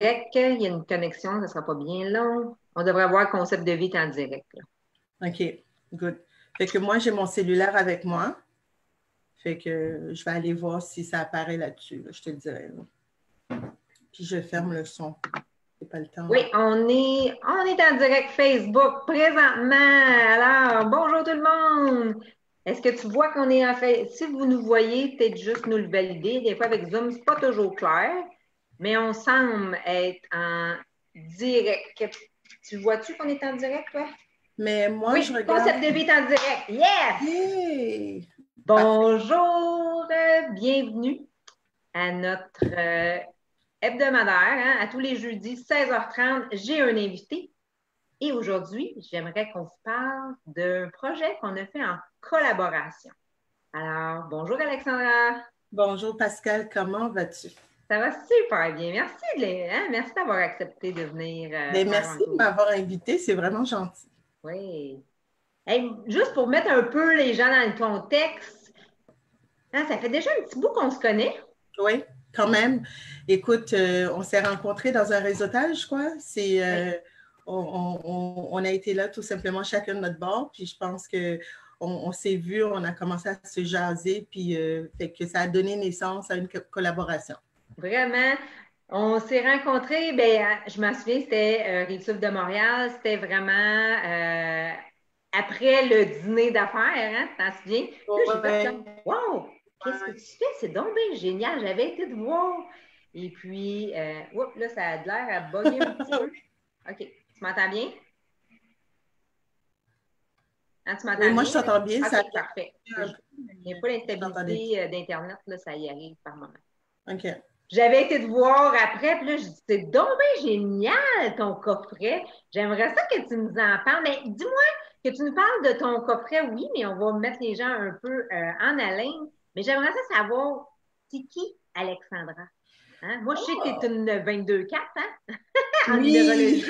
direct, il y a une connexion, ça ne sera pas bien long. On devrait avoir le concept de vie en direct, là. OK, good. Fait que moi, j'ai mon cellulaire avec moi. Fait que je vais aller voir si ça apparaît là-dessus, là, je te le dirai. Là. Puis je ferme le son. C'est pas le temps. Oui, on est en direct Facebook présentement. Alors, bonjour tout le monde. Est-ce que tu vois qu'on est en fait? Si vous nous voyez, peut-être juste nous le valider. Des fois, avec Zoom, c'est pas toujours clair, mais on semble être en direct. Tu vois-tu qu'on est en direct, toi? Mais moi, je Oui, regarde. concept de vie est en direct. Yes! Yay! Parfait. Bonjour, bienvenue à notre hebdomadaire, hein, à tous les jeudis, 16h30. J'ai un invité et aujourd'hui, j'aimerais qu'on se parle d'un projet qu'on a fait en collaboration. Alors, bonjour Alexandra. Bonjour Pascal, comment vas-tu? Ça va super bien. Merci, merci d'avoir accepté de venir Bien, faire merci un de tour. m'avoir invité, c'est vraiment gentil. Oui. Hey, juste pour mettre un peu les gens dans le contexte, hein, ça fait déjà un petit bout qu'on se connaît. Oui, quand même. Écoute, on s'est rencontrés dans un réseautage, quoi. Oui. On a été là tout simplement chacun de notre bord, puis je pense que on s'est vu, on a commencé à se jaser, puis fait que ça a donné naissance à une collaboration. Vraiment, on s'est rencontrés, ben, je m'en souviens, c'était Rive-Sud de Montréal, c'était vraiment après le dîner d'affaires, hein, tu t'en souviens? Là, j'ai fait Ouais. comme, wow, qu'est-ce que tu fais? C'est donc bien génial, j'avais été te voir. Et puis, oups, là, ça a l'air à bugger un petit peu. OK, tu m'entends bien? Hein, tu Oui, m'entends moi bien? je t'entends bien, ça a OK, parfait. un peu, Il n'y a mais pas je t'entendais bien. l'instabilité d'Internet, là, ça y arrive par moment. OK. J'avais été te voir après, puis là, je dis, c'est donc bien génial ton coffret. J'aimerais ça que tu nous en parles. Mais dis-moi que tu nous parles de ton coffret, oui, mais on va mettre les gens un peu en haleine. Mais j'aimerais ça savoir, c'est qui Alexandra? Hein? Moi, je sais que tu es une 22-4, hein? En Oui, numérologie,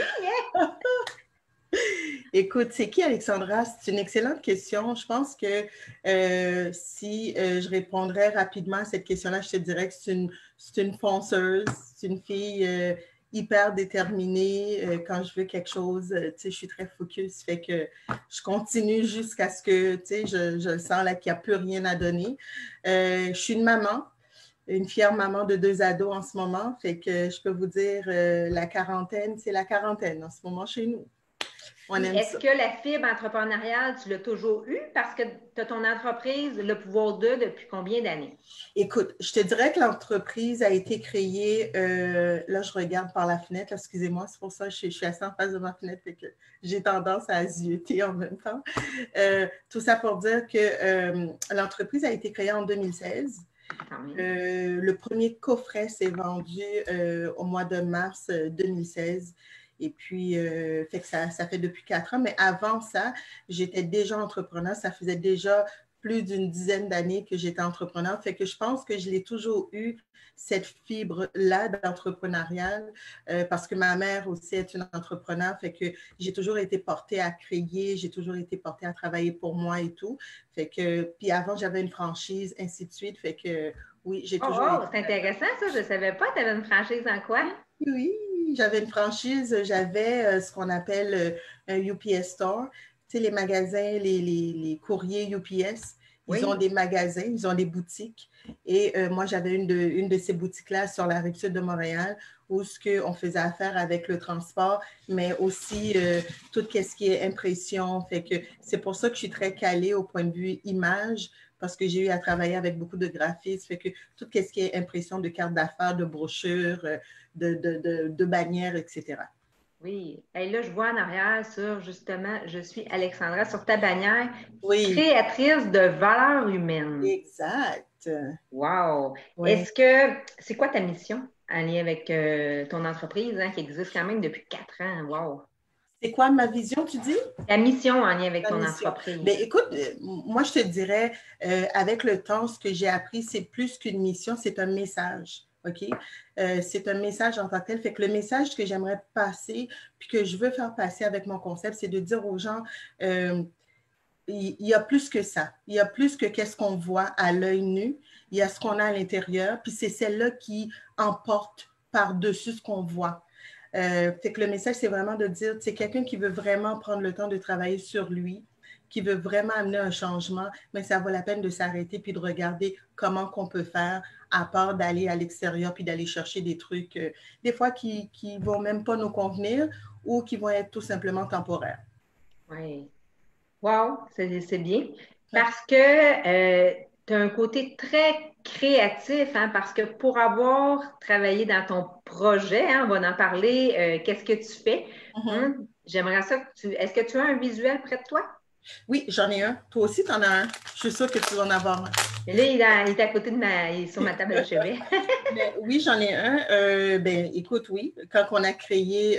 hein? écoute, c'est qui Alexandra? C'est une excellente question. Je pense que si je répondrais rapidement à cette question-là, je te dirais que c'est une fonceuse, c'est une fille hyper déterminée. Quand je veux quelque chose, tu sais, je suis très focus. Fait que je continue jusqu'à ce que, tu sais, je le sens là qu'il n'y a plus rien à donner. Je suis une maman. Une fière maman de 2 ados en ce moment. Fait que je peux vous dire, la quarantaine, c'est la quarantaine en ce moment chez nous. On Puis, aime est-ce ça. que la fibre entrepreneuriale, tu l'as toujours eue parce que tu as ton entreprise, le pouvoir de, depuis combien d'années? Écoute, je te dirais que l'entreprise a été créée, là je regarde par la fenêtre, excusez-moi, c'est pour ça que je suis assise en face de ma fenêtre et que j'ai tendance à zioter en même temps. Tout ça pour dire que l'entreprise a été créée en 2016. Le premier coffret s'est vendu au mois de mars 2016. Et puis, fait que ça fait depuis 4 ans. Mais avant ça, j'étais déjà entrepreneur. Ça faisait déjà plus d'une dizaine d'années que j'étais entrepreneur. Fait que je pense que je l'ai toujours eu, cette fibre-là d'entrepreneurial, parce que ma mère aussi est une entrepreneur. Fait que j'ai toujours été portée à créer, j'ai toujours été portée à travailler pour moi et tout. Fait que, puis avant, j'avais une franchise, ainsi de suite. Fait que, oui, j'ai Oh, toujours oh, été c'est intéressant ça, je ne savais pas. Tu avais une franchise en quoi? oui, j'avais une franchise, j'avais ce qu'on appelle un UPS Store. Tu sais, les magasins, les courriers UPS, ils ont Oui. des magasins, ils ont des boutiques. Et moi, j'avais une de ces boutiques-là sur la rive sud de Montréal où on faisait affaire avec le transport, mais aussi tout ce qui est impression. Fait que c'est pour ça que je suis très calée au point de vue image, parce que j'ai eu à travailler avec beaucoup de graphistes. Fait que tout ce qui est impression de cartes d'affaires, de brochures, de bannières, etc. Oui. Et là, je vois en arrière sur justement, je suis Alexandra, sur ta bannière, Oui, créatrice de valeurs humaines. exact. Wow! Oui. Est-ce que c'est quoi ta mission en lien avec ton entreprise hein, qui existe quand même depuis 4 ans? Wow! C'est quoi ma vision, tu dis? Ta mission en lien avec Ma ton mission. entreprise. Ben, écoute, moi, je te dirais, avec le temps, ce que j'ai appris, c'est plus qu'une mission, c'est un message. OK? C'est un message en tant que tel. Fait que le message que j'aimerais passer, puis que je veux faire passer avec mon concept, c'est de dire aux gens, il y a plus que ça. Il y a plus que qu'est-ce qu'on voit à l'œil nu. Il y a ce qu'on a à l'intérieur, puis c'est celle-là qui emporte par-dessus ce qu'on voit. Fait que le message, c'est vraiment de dire, c'est quelqu'un qui veut vraiment prendre le temps de travailler sur lui, qui veut vraiment amener un changement, mais ça vaut la peine de s'arrêter puis de regarder comment qu'on peut faire, à part d'aller à l'extérieur puis d'aller chercher des trucs, des fois qui ne vont même pas nous convenir ou qui vont être tout simplement temporaires. Oui. Wow, c'est bien. Parce que tu as un côté très créatif, hein, parce que pour avoir travaillé dans ton projet, hein, on va en parler, qu'est-ce que tu fais? J'aimerais ça que tu. Est-ce que tu as un visuel près de toi? Oui, j'en ai un. Toi aussi, tu en as un. Je suis sûre que tu vas en avoir un. Et là, il est à côté de il est sur ma table de chevet. Mais oui, j'en ai un. Ben, écoute, oui, quand on a créé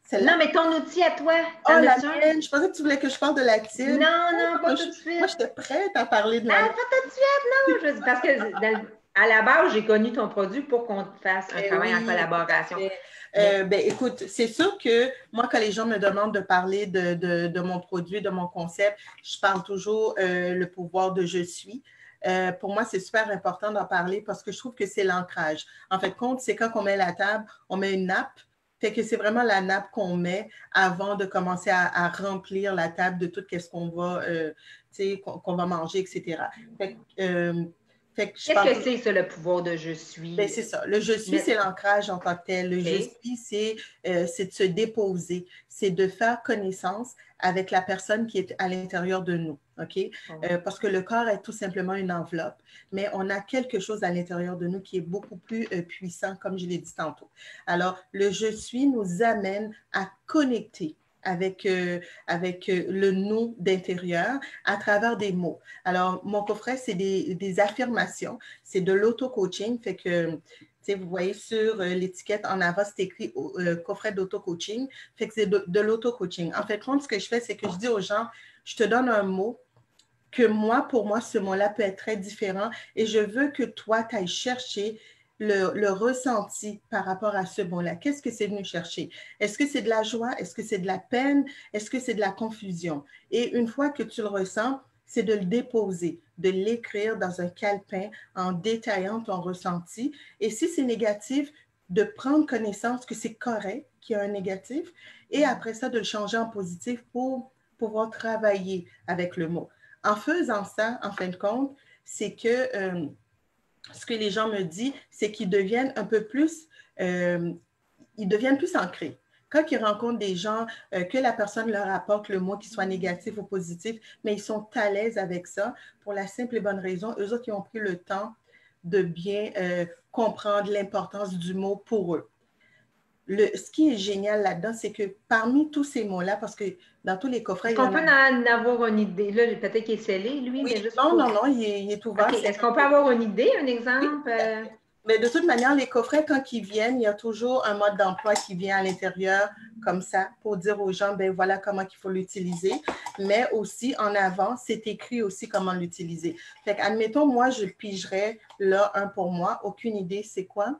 celle-là. Non, mais ton outil à toi, Oh, t'en la as-tu un? mienne, je pensais que tu voulais que je parle de la tienne. Non, non, pas Moi, tout de moi, suite. j'étais prête à parler de la Ah, mienne. pas tout de suite, non. Parce que à la base, j'ai connu ton produit pour qu'on fasse un travail en Oui, tout à collaboration. fait. Mais Ben, écoute, c'est sûr que moi, quand les gens me demandent de parler de mon produit, de mon concept, je parle toujours le pouvoir de je suis. Pour moi, c'est super important d'en parler parce que je trouve que c'est l'ancrage. En fait, compte, c'est quand on met la table, on met une nappe. Fait que c'est vraiment la nappe qu'on met avant de commencer à remplir la table de tout ce qu'on va, qu'on va manger, etc. Fait que, je qu'est-ce parle que c'est, ça, le pouvoir de je ben, suis? c'est ça. Le je suis, Mais, c'est l'ancrage en tant que tel. Le je OK. suis, c'est de se déposer, c'est de faire connaissance avec la personne qui est à l'intérieur de nous. OK? Parce que le corps est tout simplement une enveloppe, mais on a quelque chose à l'intérieur de nous qui est beaucoup plus puissant, comme je l'ai dit tantôt. Alors, le je suis nous amène à connecter avec le nous d'intérieur à travers des mots. Alors, mon coffret, c'est des affirmations, c'est de l'auto-coaching, fait que vous voyez sur l'étiquette en avant, c'est écrit coffret d'auto-coaching. Fait que c'est de l'auto-coaching. En fait, ce que je fais, c'est que je dis aux gens, je te donne un mot que moi, pour moi, ce mot-là peut être très différent et je veux que toi, tu ailles chercher le ressenti par rapport à ce mot-là. Qu'est-ce que c'est venu chercher? Est-ce que c'est de la joie? Est-ce que c'est de la peine? Est-ce que c'est de la confusion? Et une fois que tu le ressens, c'est de le déposer, de l'écrire dans un calepin en détaillant ton ressenti. Et si c'est négatif, de prendre connaissance que c'est correct qu'il y a un négatif et après ça, de le changer en positif pour pouvoir travailler avec le mot. En faisant ça, en fin de compte, c'est que ce que les gens me disent, c'est qu'ils deviennent un peu plus, ils deviennent plus ancrés. Quand ils rencontrent des gens, que la personne leur apporte le mot qui soit négatif ou positif, mais ils sont à l'aise avec ça pour la simple et bonne raison, eux autres, ils ont pris le temps de bien comprendre l'importance du mot pour eux. Ce qui est génial là-dedans, c'est que parmi tous ces mots-là, parce que dans tous les coffrets, est-ce il y qu'on en peut a. en avoir une idée? Là, peut-être qu'il est scellé, lui, Oui, mais juste non, pour. non, non, il est ouvert. OK. Est-ce qu'on peut avoir une idée, un exemple? Mais de toute manière, les coffrets, quand ils viennent, il y a toujours un mode d'emploi qui vient à l'intérieur, comme ça, pour dire aux gens, ben voilà comment il faut l'utiliser. Mais aussi, en avant, c'est écrit aussi comment l'utiliser. Fait qu'admettons, moi, je pigerais là un pour moi. Aucune idée, c'est quoi?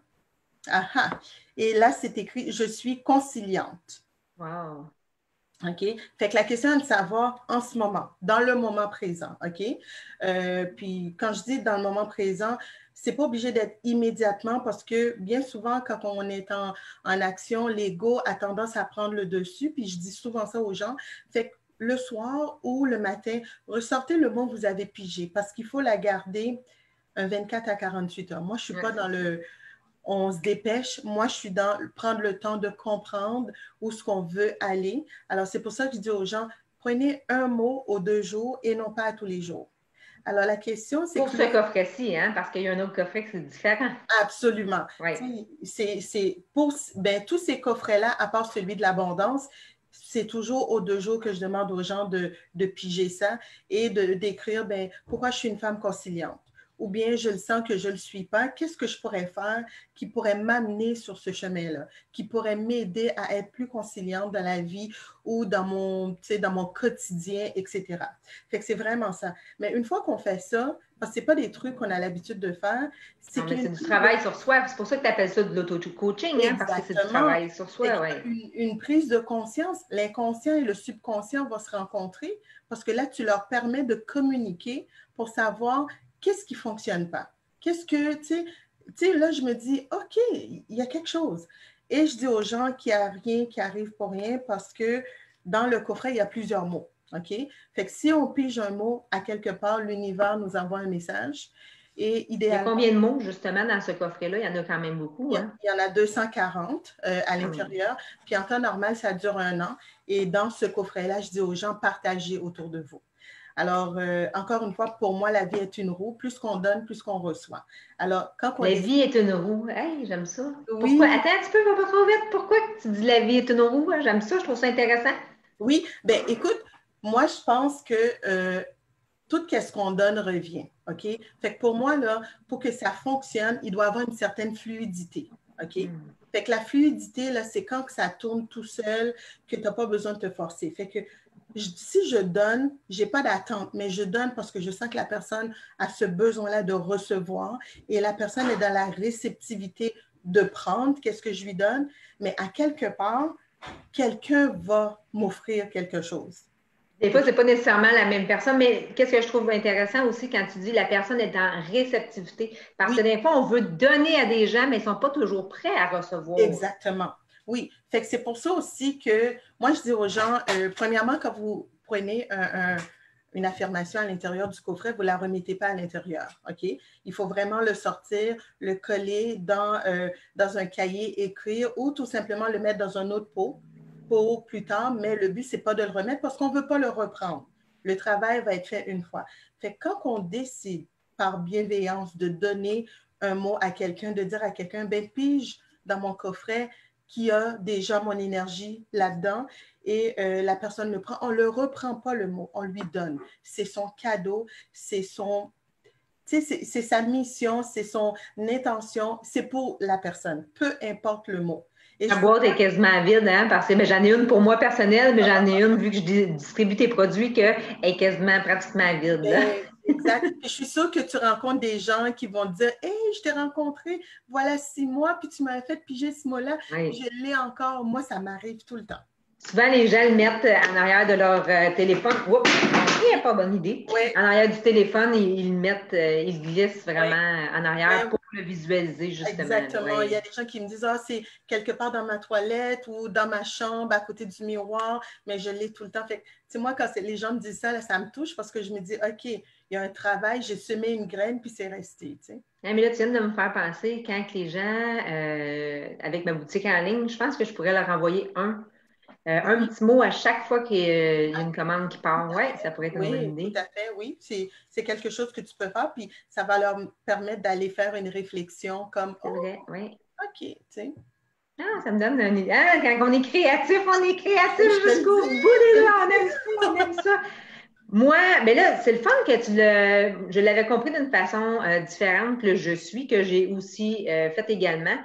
Ah ah. Et là, c'est écrit, je suis conciliante. Wow. OK? Fait que la question est de savoir en ce moment, dans le moment présent. OK? Puis quand je dis dans le moment présent, c'est pas obligé d'être immédiatement parce que bien souvent, quand on est en action, l'ego a tendance à prendre le dessus. Puis je dis souvent ça aux gens. Fait que le soir ou le matin, ressortez le mot que vous avez pigé parce qu'il faut la garder un 24 à 48 heures. Moi, je ne suis pas dans le on se dépêche. Moi, je suis dans prendre le temps de comprendre où ce qu'on veut aller. Alors, c'est pour ça que je dis aux gens, prenez un mot aux 2 jours et non pas à tous les jours. Alors, la question, c'est Pour que ce là, coffret-ci, hein, parce qu'il y a un autre coffret qui c'est différent. absolument. Oui. C'est pour ben, tous ces coffrets-là, à part celui de l'abondance, c'est toujours aux 2 jours que je demande aux gens de piger ça et d'écrire ben, pourquoi je suis une femme conciliante. Ou bien je le sens que je ne le suis pas, qu'est-ce que je pourrais faire qui pourrait m'amener sur ce chemin-là, qui pourrait m'aider à être plus conciliante dans la vie ou dans mon quotidien, etc. Fait que c'est vraiment ça. Mais une fois qu'on fait ça, parce que ce n'est pas des trucs qu'on a l'habitude de faire, Non, c'est mais c'est une du prise de. travail sur soi. C'est pour ça que tu appelles ça de l'auto-coaching, hein, parce que c'est du Exactement. travail sur C'est soi, oui. une prise de conscience. L'inconscient et le subconscient vont se rencontrer parce que là, tu leur permets de communiquer pour savoir qu'est-ce qui ne fonctionne pas. Qu'est-ce que, tu sais, tu sais, là, je me dis, OK, il y a quelque chose. Et je dis aux gens qu'il n'y a rien qui arrive pour rien parce que dans le coffret, il y a plusieurs mots. OK? Fait que si on pige un mot à quelque part, l'univers nous envoie un message. Et Il y a idéalement, combien de mots, justement, dans ce coffret-là? Il y en a quand même beaucoup, hein? il y en a 240 à Ah oui. l'intérieur. Puis en temps normal, ça dure 1 an. Et dans ce coffret-là, je dis aux gens, partagez autour de vous. Alors, encore une fois, pour moi, la vie est une roue. Plus qu'on donne, plus qu'on reçoit. Alors, quand on La décide... vie est une roue. Hey, j'aime ça. Pourquoi? Oui, Attends un petit peu, va pas trop vite. Pourquoi que tu dis la vie est une roue? J'aime ça, je trouve ça intéressant. oui. Ben écoute, moi, je pense que tout ce qu'on donne revient. OK? Fait que pour moi, là, pour que ça fonctionne, il doit avoir une certaine fluidité. OK? Hmm. Fait que la fluidité, là, c'est quand que ça tourne tout seul, que tu n'as pas besoin de te forcer. Fait que si je donne, je n'ai pas d'attente, mais je donne parce que je sens que la personne a ce besoin-là de recevoir et la personne est dans la réceptivité de prendre qu'est-ce que je lui donne, mais à quelque part, quelqu'un va m'offrir quelque chose. Des fois, c'est pas nécessairement la même personne, mais qu'est-ce que je trouve intéressant aussi quand tu dis la personne est en réceptivité? Parce que Oui, des fois, on veut donner à des gens, mais ils ne sont pas toujours prêts à recevoir. exactement. Oui. Fait que c'est pour ça aussi que moi, je dis aux gens, premièrement, quand vous prenez une affirmation à l'intérieur du coffret, vous ne la remettez pas à l'intérieur. OK? Il faut vraiment le sortir, le coller dans un cahier, écrire ou tout simplement le mettre dans un autre pot pour plus tard. Mais le but, ce n'est pas de le remettre parce qu'on ne veut pas le reprendre. Le travail va être fait une fois. Fait que quand on décide par bienveillance de donner un mot à quelqu'un, de dire à quelqu'un, ben pige dans mon coffret qui a déjà mon énergie là-dedans et la personne le prend. On ne le reprend pas le mot, on lui donne. C'est son cadeau, c'est son... C'est sa mission, c'est son intention, c'est pour la personne, peu importe le mot. Et La je veux boîte est quasiment vide, hein, parce que ben, j'en ai une pour moi personnelle, mais j'en ai une, vu que je distribue tes produits, qu'elle est quasiment pratiquement vide. Là. ben, exact. Et je suis sûre que tu rencontres des gens qui vont te dire, hey, je t'ai rencontré, voilà 6 mois, puis tu m'avais fait piger ce mot-là, puis Oui. je l'ai encore. Moi, ça m'arrive tout le temps. Souvent, les gens le mettent en arrière de leur téléphone. Oups, c'est pas bonne idée. Oui, En arrière du téléphone, ils le mettent, ils le glissent oui. vraiment en arrière Ben, pour le visualiser, justement. exactement. Il y Oui. a des gens qui me disent, ah, c'est quelque part dans ma toilette ou dans ma chambre à côté du miroir, mais je l'ai tout le temps. Fait que, tu sais, moi, quand les gens me disent ça, là, ça me touche parce que je me dis, OK, il y a un travail, j'ai semé une graine, puis c'est resté, tu sais. Ah, mais là, tu viens de me faire penser, quand les gens, avec ma boutique en ligne, je pense que je pourrais leur envoyer un Oui, petit mot à chaque fois qu'il y a une commande qui tout part. à Oui, ça fait. pourrait être une bonne Oui, tout idée. à fait, oui. C'est quelque chose que tu peux faire, puis ça va leur permettre d'aller faire une réflexion comme, C'est oh, vrai, oui. OK, tu sais. Ah, ça me donne une idée. Ah, quand on est créatif Je te le jusqu'au dis, bout je des te le doigts. On aime dis. ça, on aime ça. Moi, mais là, c'est le fun que je l'avais compris d'une façon différente, le je suis, que j'ai aussi fait également.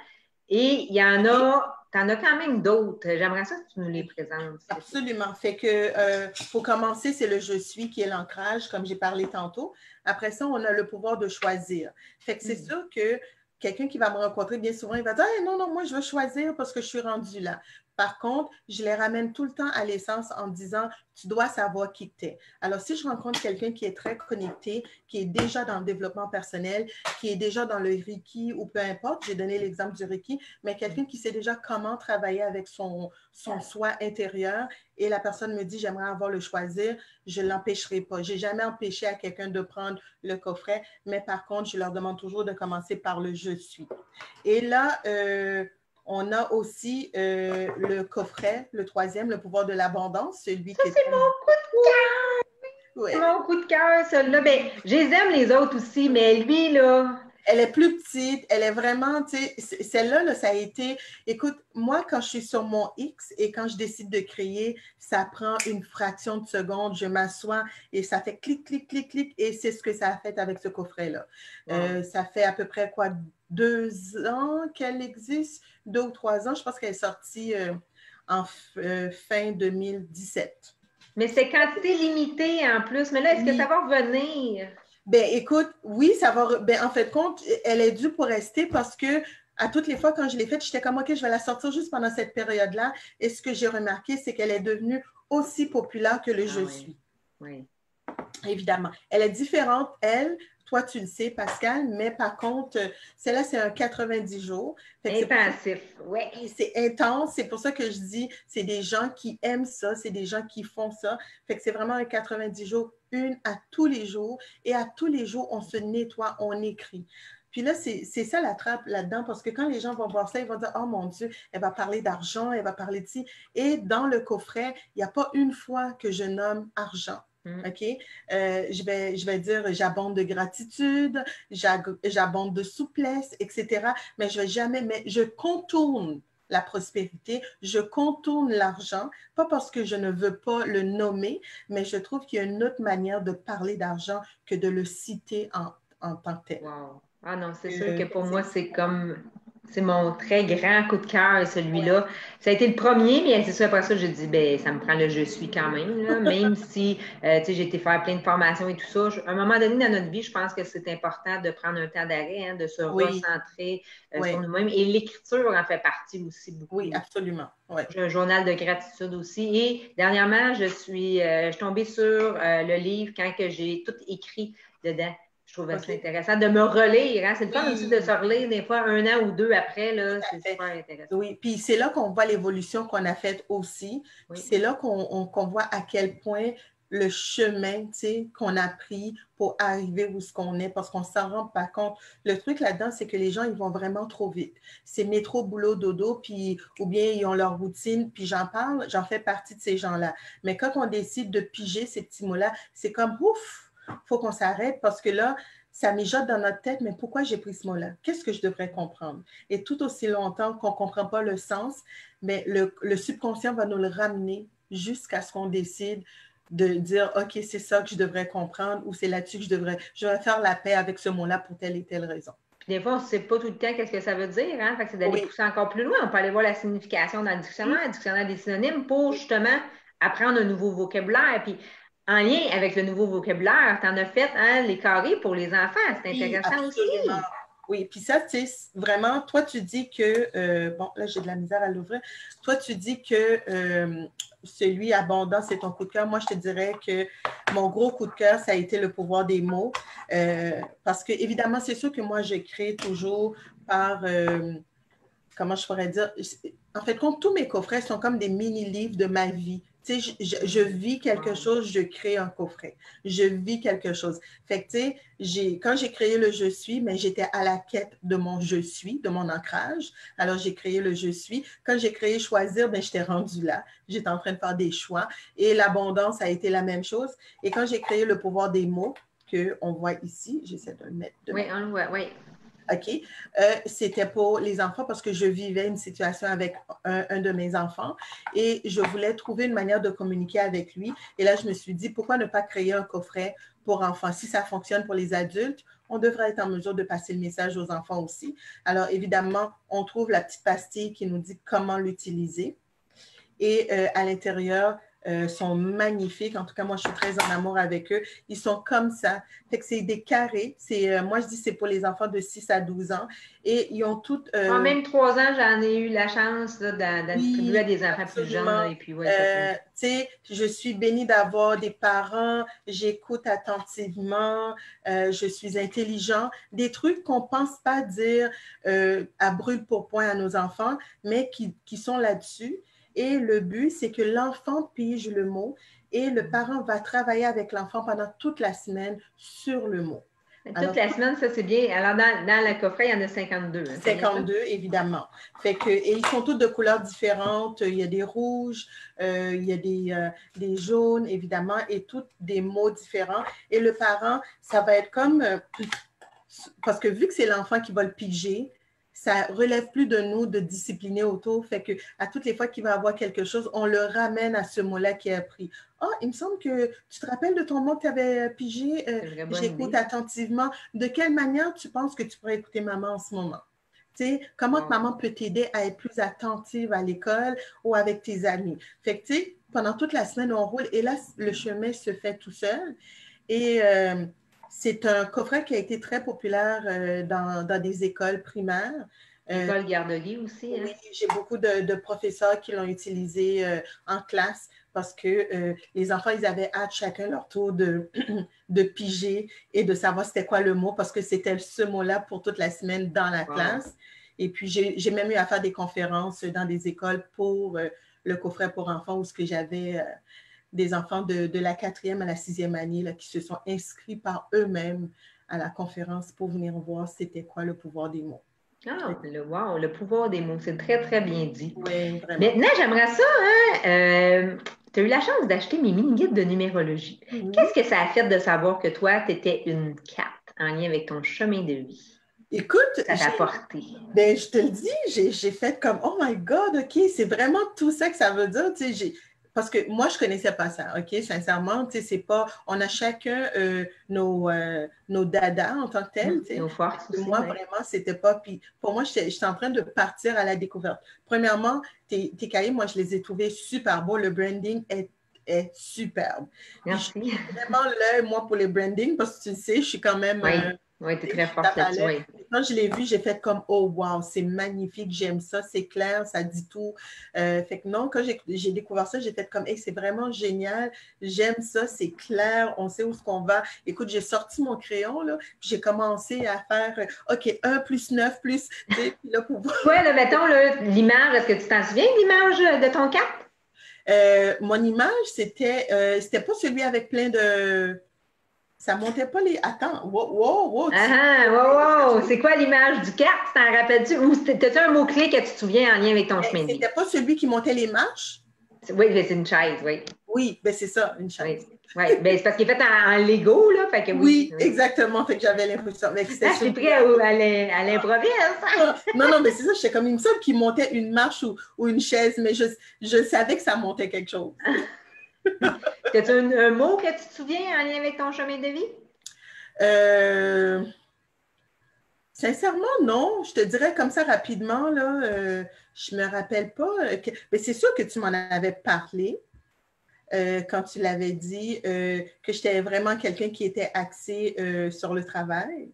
Et il y en OK? a, t'en as quand même d'autres. J'aimerais ça que tu nous les Oui, présentes, s'il te plaît. absolument. Fait que pour commencer, c'est le je suis qui est l'ancrage, comme j'ai parlé tantôt. Après ça, on a le pouvoir de choisir. Fait que c'est Hmm. sûr que quelqu'un qui va me rencontrer bien souvent, il va dire hey, non, non, moi, je veux choisir parce que je suis rendu là. Par contre, je les ramène tout le temps à l'essence en disant tu dois savoir qui tu es. Alors, si je rencontre quelqu'un qui est très connecté, qui est déjà dans le développement personnel, qui est déjà dans le Reiki ou peu importe, j'ai donné l'exemple du Reiki, mais quelqu'un qui sait déjà comment travailler avec son soi intérieur et la personne me dit j'aimerais avoir le choisir, je ne l'empêcherai pas. Je n'ai jamais empêché à quelqu'un de prendre le coffret, mais par contre, je leur demande toujours de commencer par le je suis. Et là, on a aussi le coffret, le troisième, le pouvoir de l'abondance, celui Ça, qui est c'est mon coup de ouais. cœur, mon coup de cœur, celui-là. Ben, je les aime les autres aussi, mais lui, là, Elle est plus petite, elle est vraiment, tu sais, celle-là, là, ça a été, écoute, moi, quand je suis sur mon X et quand je décide de créer, ça prend une fraction de seconde, je m'assois et ça fait clic, clic, clic, clic, et c'est ce que ça a fait avec ce coffret-là. wow. Ça fait à peu près, quoi, 2 ans qu'elle existe, 2 ou 3 ans, je pense qu'elle est sortie en fin 2017. Mais c'est quantité limitée en plus. Mais là, est-ce que ça Oui, va revenir? ben écoute, oui, ça va. Ben, en fait, compte, elle est due pour rester parce que à toutes les fois quand je l'ai faite, j'étais comme OK, je vais la sortir juste pendant cette période-là. Et ce que j'ai remarqué, c'est qu'elle est devenue aussi populaire que le Ah je oui, suis. oui. Évidemment. Elle est différente, elle. toi, tu le sais, Pascal, mais par contre, celle-là, c'est un 90 jours. Intensif, oui. C'est intense, c'est pour ça que je dis, c'est des gens qui aiment ça, c'est des gens qui font ça. Fait que c'est vraiment un 90 jours, une à tous les jours. Et à tous les jours, on se nettoie, on écrit. Puis là, c'est ça la trappe là-dedans, parce que quand les gens vont voir ça, ils vont dire, oh mon Dieu, elle va parler d'argent, elle va parler de ci. Et dans le coffret, il n'y a pas une fois que je nomme argent. OK? Je vais dire, j'abonde de gratitude, j'abonde de souplesse, etc. Mais je vais jamais, mais je contourne la prospérité, je contourne l'argent, pas parce que je ne veux pas le nommer, mais je trouve qu'il y a une autre manière de parler d'argent que de le citer en tant que tel. Wow. Ah non, c'est sûr que pour moi, c'est mon très grand coup de cœur, celui-là. Ça a été le premier, mais c'est sûr, après ça, j'ai dit, ben, ça me prend le je suis quand même, là, même si, tu sais, j'ai été faire plein de formations et tout ça. À un moment donné dans notre vie, je pense que c'est important de prendre un temps d'arrêt, hein, de se recentrer sur nous-mêmes. Et l'écriture en fait partie aussi beaucoup. Oui, absolument. Ouais. J'ai un journal de gratitude aussi. Et dernièrement, je suis tombée sur le livre quand que j'ai tout écrit dedans. Je trouvais ça intéressant de me relire. Hein? C'est le fun aussi de se relire des fois 1 an ou 2 après. C'est super intéressant. Oui, puis c'est là qu'on voit l'évolution qu'on a faite aussi. Puis c'est là qu'on voit à quel point le chemin qu'on a pris pour arriver où ce qu'on est, parce qu'on ne s'en rend pas compte. Le truc là-dedans, c'est que les gens, ils vont vraiment trop vite. C'est métro, boulot, dodo, puis ou bien ils ont leur routine, puis j'en parle, j'en fais partie de ces gens-là. Mais quand on décide de piger ces petits mots-là, c'est comme ouf! Il faut qu'on s'arrête parce que là, ça mijote dans notre tête, mais pourquoi j'ai pris ce mot-là? Qu'est-ce que je devrais comprendre? Et tout aussi longtemps qu'on ne comprend pas le sens, mais le subconscient va nous le ramener jusqu'à ce qu'on décide de dire, OK, c'est ça que je devrais comprendre ou c'est là-dessus que je devrais faire la paix avec ce mot-là pour telle et telle raison. Puis des fois, on ne sait pas tout le temps qu'est-ce que ça veut dire. Hein? Fait que c'est d'aller pousser encore plus loin. On peut aller voir la signification dans le dictionnaire des synonymes pour justement apprendre un nouveau vocabulaire. Puis en lien avec le nouveau vocabulaire, tu en as fait les carrés pour les enfants. C'est intéressant aussi. Oui, puis ça, tu sais, vraiment, toi, tu dis que, bon, là, j'ai de la misère à l'ouvrir. Toi, tu dis que celui abondant, c'est ton coup de cœur. Moi, je te dirais que mon gros coup de cœur, ça a été le pouvoir des mots. Parce que, évidemment, c'est sûr que moi, je crée toujours par, comment je pourrais dire, en fait, tous mes coffrets sont comme des mini-livres de ma vie. Tu sais, je vis quelque chose, je crée un coffret. Je vis quelque chose. Fait que, tu sais, quand j'ai créé le Je suis, mais j'étais à la quête de mon Je suis, de mon ancrage. Alors, j'ai créé le Je suis. Quand j'ai créé Choisir, ben, j'étais rendue là. J'étais en train de faire des choix. Et l'abondance a été la même chose. Et quand j'ai créé le pouvoir des mots, qu'on voit ici, j'essaie de le mettre. Oui, on le voit, oui. OK. C'était pour les enfants parce que je vivais une situation avec un de mes enfants et je voulais trouver une manière de communiquer avec lui. Et là, je me suis dit, pourquoi ne pas créer un coffret pour enfants? Si ça fonctionne pour les adultes, on devrait être en mesure de passer le message aux enfants aussi. Alors, évidemment, on trouve la petite pastille qui nous dit comment l'utiliser. Et à l'intérieur, sont magnifiques. En tout cas, moi, je suis très en amour avec eux. Ils sont comme ça. Fait que c'est des carrés. Moi, je dis c'est pour les enfants de 6 à 12 ans. Et ils ont toutes… même 3 ans, j'en ai eu la chance d'en distribuer à des enfants plus jeunes. Là, et puis, tu sais, je suis bénie d'avoir des parents. J'écoute attentivement. Je suis intelligent. Des trucs qu'on ne pense pas dire à brûle-pourpoint à nos enfants, mais qui sont là-dessus. Et le but, c'est que l'enfant pige le mot et le parent va travailler avec l'enfant pendant toute la semaine sur le mot. Toute la semaine, ça c'est bien. Alors, dans le coffret, il y en a 52. Hein, 52, évidemment. Fait que, et ils sont tous de couleurs différentes. Il y a des rouges, il y a des jaunes, évidemment, et tous des mots différents. Et le parent, ça va être comme… parce que vu que c'est l'enfant qui va le piger, ça ne relève plus de nous de discipliner autour. Fait que à toutes les fois qu'il va avoir quelque chose, on le ramène à ce mot-là qu'il a appris. Ah, il me semble que tu te rappelles de ton mot que tu avais pigé. J'écoute attentivement. De quelle manière tu penses que tu pourrais écouter maman en ce moment? Tu sais, comment maman peut t'aider à être plus attentive à l'école ou avec tes amis? Fait que, tu sais, pendant toute la semaine, on roule et là, le chemin se fait tout seul. Et c'est un coffret qui a été très populaire dans des écoles primaires. L'école garderie aussi. Hein? Oui, j'ai beaucoup de professeurs qui l'ont utilisé en classe parce que les enfants, ils avaient hâte chacun leur tour de piger et de savoir c'était quoi le mot, parce que c'était ce mot-là pour toute la semaine dans la classe. Et puis, j'ai même eu à faire des conférences dans des écoles pour le coffret pour enfants, où ce que j'avais des enfants de la 4e à la 6e année là, qui se sont inscrits par eux-mêmes à la conférence pour venir voir c'était quoi le pouvoir des mots. Ah, le pouvoir des mots, c'est très, très bien dit. Oui, vraiment. Maintenant, j'aimerais ça, hein? Tu as eu la chance d'acheter mes mini-guides de numérologie. Qu'est-ce que ça a fait de savoir que toi, tu étais une 4 en lien avec ton chemin de vie? Écoute, ça t'a apporté. Ben, je te le dis, j'ai fait comme, oh my God, OK, c'est vraiment tout ça que ça veut dire. Tu sais, parce que moi, je ne connaissais pas ça, OK? Sincèrement, tu sais, c'est pas, on a chacun nos dadas en tant que tels. Tu sais. Nos forces aussi. Moi, vraiment, c'était pas. Puis pour moi, j'étais en train de partir à la découverte. Premièrement, tes cahiers, moi, je les ai trouvés super beaux. Le branding est superbe. Merci. J'ai vraiment l'œil, moi, pour les branding, parce que tu sais, je suis quand même. Oui, tu es très forte là-dessus. Oui. Quand je l'ai vu, j'ai fait comme, oh wow, c'est magnifique, j'aime ça, c'est clair, ça dit tout. Fait que non, quand j'ai découvert ça, j'ai fait comme, hey, c'est vraiment génial, j'aime ça, c'est clair, on sait où est-ce qu'on va. Écoute, j'ai sorti mon crayon, là, puis j'ai commencé à faire, OK, 1 plus 9 plus, tu sais, puis là, pour... Ouais, là, mettons, l'image, est-ce que tu t'en souviens de l'image de ton 4? Mon image, c'était pas celui avec plein de... Ça montait pas les... Attends, wow. Wow. C'est quoi l'image du 4? Tu t'en rappelles-tu? Ou c'était-tu un mot-clé que tu te souviens en lien avec ton chemin de vie? C'était pas celui qui montait les marches? Oui, c'est une chaise, oui. Oui, ben c'est ça, une chaise. Oui, ben c'est parce qu'il est fait en Lego, là. Fait que oui, exactement. Fait que j'avais l'impression. Je suis prêt à l'improvise. non, mais c'est ça, j'étais comme, il me semble qu'il montait une marche ou une chaise, mais je savais que ça montait quelque chose. As-tu un mot que tu te souviens en lien avec ton chemin de vie? Sincèrement, non. Je te dirais comme ça rapidement, là, je me rappelle pas. Mais c'est sûr que tu m'en avais parlé quand tu l'avais dit que j'étais vraiment quelqu'un qui était axé sur le travail.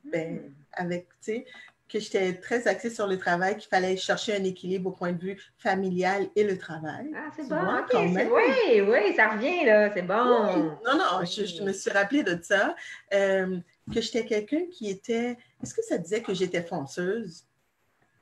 Ben, avec, tu sais, que j'étais très axée sur le travail, qu'il fallait chercher un équilibre au point de vue familial et le travail. Ah, c'est bon, OK. Oui, ça revient, là, c'est bon. Oui. Non, je me suis rappelée de ça, que j'étais quelqu'un qui était... Est-ce que ça disait que j'étais fonceuse?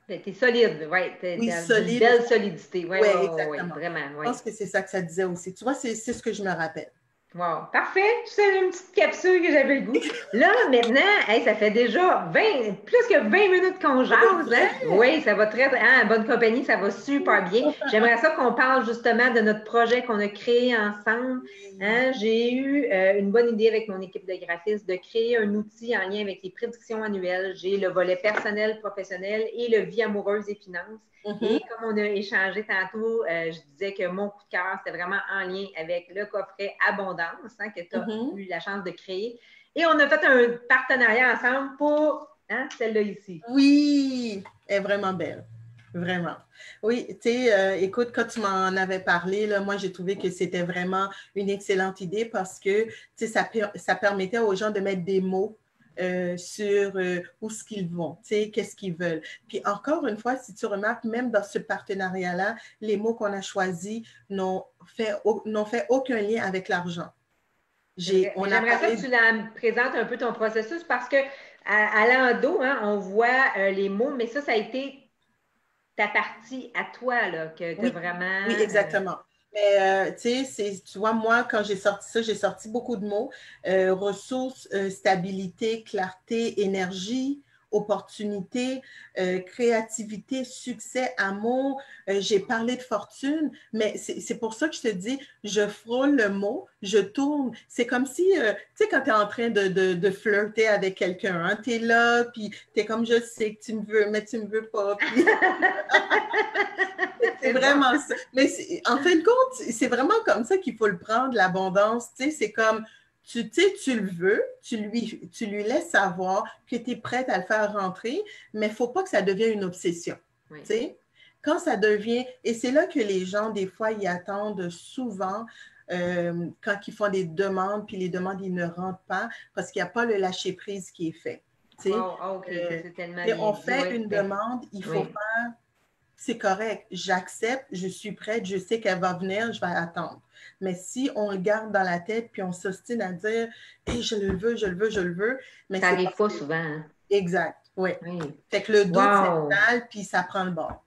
Ben, t'es solide, oui. Oui, solide. Une belle solidité, oui, exactement. Vraiment, oui. Je pense que c'est ça que ça disait aussi. Tu vois, c'est ce que je me rappelle. Wow, parfait. C'est une petite capsule que j'avais le goût. Là, maintenant, ça fait déjà plus que 20 minutes qu'on jase. Hein? Oui, ça va très, bonne compagnie, ça va super bien. J'aimerais ça qu'on parle justement de notre projet qu'on a créé ensemble. Hein? J'ai eu une bonne idée avec mon équipe de graphistes de créer un outil en lien avec les prédictions annuelles. J'ai le volet personnel, professionnel et le vie amoureuse et finances. Et comme on a échangé tantôt, je disais que mon coup de cœur, c'était vraiment en lien avec le coffret Abondance que tu as eu la chance de créer. Et on a fait un partenariat ensemble pour celle-là ici. Oui, elle est vraiment belle. Vraiment. Oui, tu sais, écoute, quand tu m'en avais parlé, là, moi, j'ai trouvé que c'était vraiment une excellente idée parce que, tu sais, ça permettait aux gens de mettre des mots sur où ce qu'ils vont, tu sais, qu'est-ce qu'ils veulent. Puis encore une fois, si tu remarques, même dans ce partenariat-là, les mots qu'on a choisis n'ont fait aucun lien avec l'argent. J'aimerais ça que tu la présentes un peu ton processus parce que à l'endo, on voit les mots, mais ça a été ta partie à toi, là, que tu as vraiment... Oui, exactement. Mais, tu sais, tu vois, moi, quand j'ai sorti ça, j'ai sorti beaucoup de mots. Ressources, stabilité, clarté, énergie, opportunité, créativité, succès, amour. J'ai parlé de fortune, mais c'est pour ça que je te dis, je frôle le mot, je tourne. C'est comme si, tu sais, quand tu es en train de flirter avec quelqu'un, tu es là, puis tu es comme, je sais que tu me veux, mais tu me veux pas. Puis... c'est vraiment ça. Mais en fin de compte, c'est vraiment comme ça qu'il faut le prendre, l'abondance. Tu sais, c'est comme... Tu le veux, tu lui laisses savoir que tu es prête à le faire rentrer, mais il ne faut pas que ça devienne une obsession. Oui. Tu sais? Quand ça devient... Et c'est là que les gens, des fois, ils attendent souvent quand ils font des demandes, puis les demandes, ils ne rentrent pas parce qu'il n'y a pas le lâcher-prise qui est fait. Tu sais? OK, c'est tellement et on bien fait dit, une demande, il faut faire c'est correct. J'accepte, je suis prête, je sais qu'elle va venir, je vais attendre. Mais si on le garde dans la tête puis on s'ostine à dire hey, je le veux, je le veux, je le veux, mais Ça c'est n'arrive parce pas que. souvent. Hein? Exact, oui. Oui. Fait que le doute Wow! s'installe puis ça prend le bord.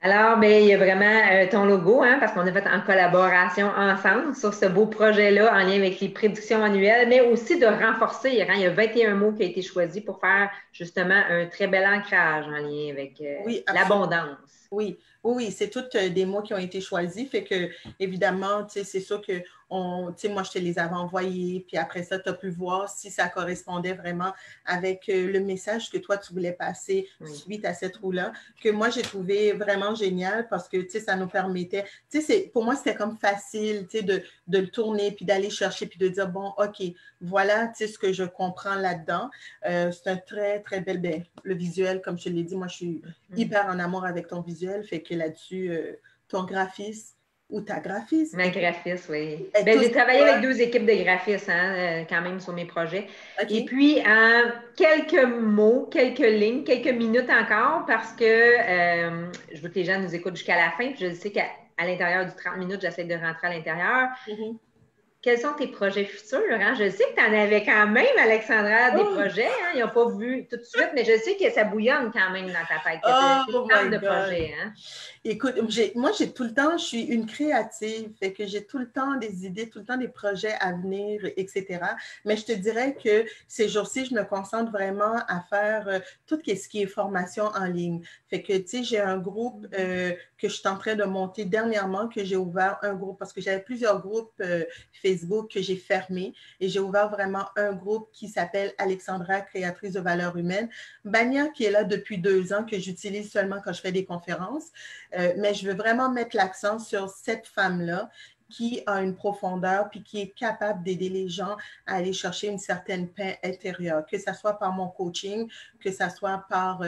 Alors, ben, il y a vraiment ton logo, hein, parce qu'on a fait en collaboration ensemble sur ce beau projet-là en lien avec les prédictions annuelles, mais aussi de renforcer. Hein, il y a 21 mots qui ont été choisis pour faire justement un très bel ancrage en lien avec Oui, absolument. l'abondance. Oui, oui, oui, c'est tous des mots qui ont été choisis. Fait que, évidemment, tu sais, c'est sûr que tu sais, moi, je te les avais envoyés, puis après ça, tu as pu voir si ça correspondait vraiment avec le message que toi, tu voulais passer suite à cette roue-là, que moi, j'ai trouvé vraiment génial parce que, tu sais, ça nous permettait, tu sais, pour moi, c'était comme facile, tu sais, de le tourner, puis d'aller chercher, puis de dire, bon, OK, voilà, tu sais, ce que je comprends là-dedans. C'est un très, très bel, ben, le visuel, comme je l'ai dit, moi, je suis hyper en amour avec ton visuel, fait que là-dessus, ton graphisme ou ta graphiste. Ma graphiste, oui. Est Ben, aussi j'ai travaillé toi. avec 2 équipes de graphistes quand même sur mes projets. Et OK. puis, en quelques mots, quelques lignes, quelques minutes encore, parce que je veux que les gens nous écoutent jusqu'à la fin. Puis je sais qu'à l'intérieur du 30 minutes, j'essaie de rentrer à l'intérieur. Mhm. Quels sont tes projets futurs, hein? Je sais que tu en avais quand même, Alexandra, des Oh, projets. Hein? Ils n'ont pas vu tout de suite, mais je sais que ça bouillonne quand même dans ta tête, que tu oh parles my de God. projets. Hein? Écoute, moi, j'ai tout le temps, je suis une créative, fait que j'ai tout le temps des idées, tout le temps des projets à venir, etc. Mais je te dirais que ces jours-ci, je me concentre vraiment à faire tout ce qui est formation en ligne. Fait que, tu sais, j'ai un groupe que je suis en train de monter dernièrement, que j'ai ouvert un groupe, parce que j'avais plusieurs groupes Facebook que j'ai fermés, et j'ai ouvert vraiment un groupe qui s'appelle Alexandra, créatrice de valeurs humaines. Bannière qui est là depuis 2 ans, que j'utilise seulement quand je fais des conférences. Mais je veux vraiment mettre l'accent sur cette femme-là qui a une profondeur puis qui est capable d'aider les gens à aller chercher une certaine paix intérieure, que ce soit par mon coaching, que ce soit par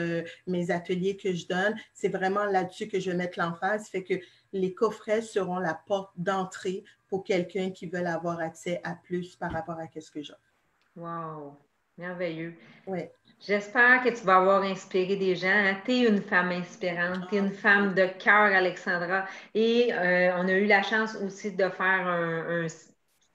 mes ateliers que je donne. C'est vraiment là-dessus que je vais mettre l'emphase. Fait que les coffrets seront la porte d'entrée pour quelqu'un qui veut avoir accès à plus par rapport à ce que j'offre. Wow! Merveilleux. Oui. J'espère que tu vas avoir inspiré des gens. Hein. Tu es une femme inspirante, tu es une femme de cœur, Alexandra. Et on a eu la chance aussi de faire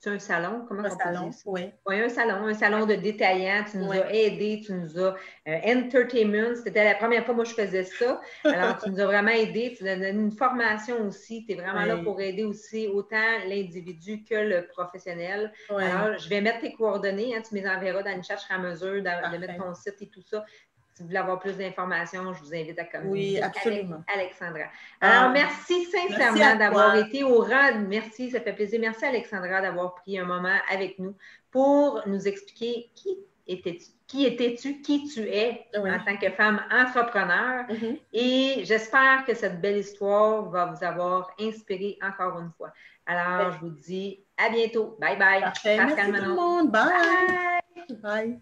c'est un salon, comment Un on peut dire salon, ça? oui. Oui, un salon de détaillants. Tu nous Oui. as aidés, tu nous as entertainment. C'était la première fois que moi je faisais ça. Alors, tu nous as vraiment aidés. Tu nous as donné une formation aussi. Tu es vraiment là Oui. pour aider aussi autant l'individu que le professionnel. Oui. Alors, je vais mettre tes coordonnées. Hein, tu me les enverras dans une chat, je serai à mesure de Parfait. mettre ton site et tout ça. Si vous voulez avoir plus d'informations, je vous invite à communiquer Oui, absolument. avec Alexandra. Alors, merci Merci à sincèrement d'avoir toi. été au rang. Merci, ça fait plaisir. Merci Alexandra d'avoir pris un moment avec nous pour nous expliquer qui étais-tu, qui tu es Oui. en tant que femme entrepreneur. Mhm. Et j'espère que cette belle histoire va vous avoir inspiré encore une fois. Alors, je vous dis à bientôt. Bye bye. Parfait. Pascal Merci tout le Manon. monde. Bye. Bye. Bye.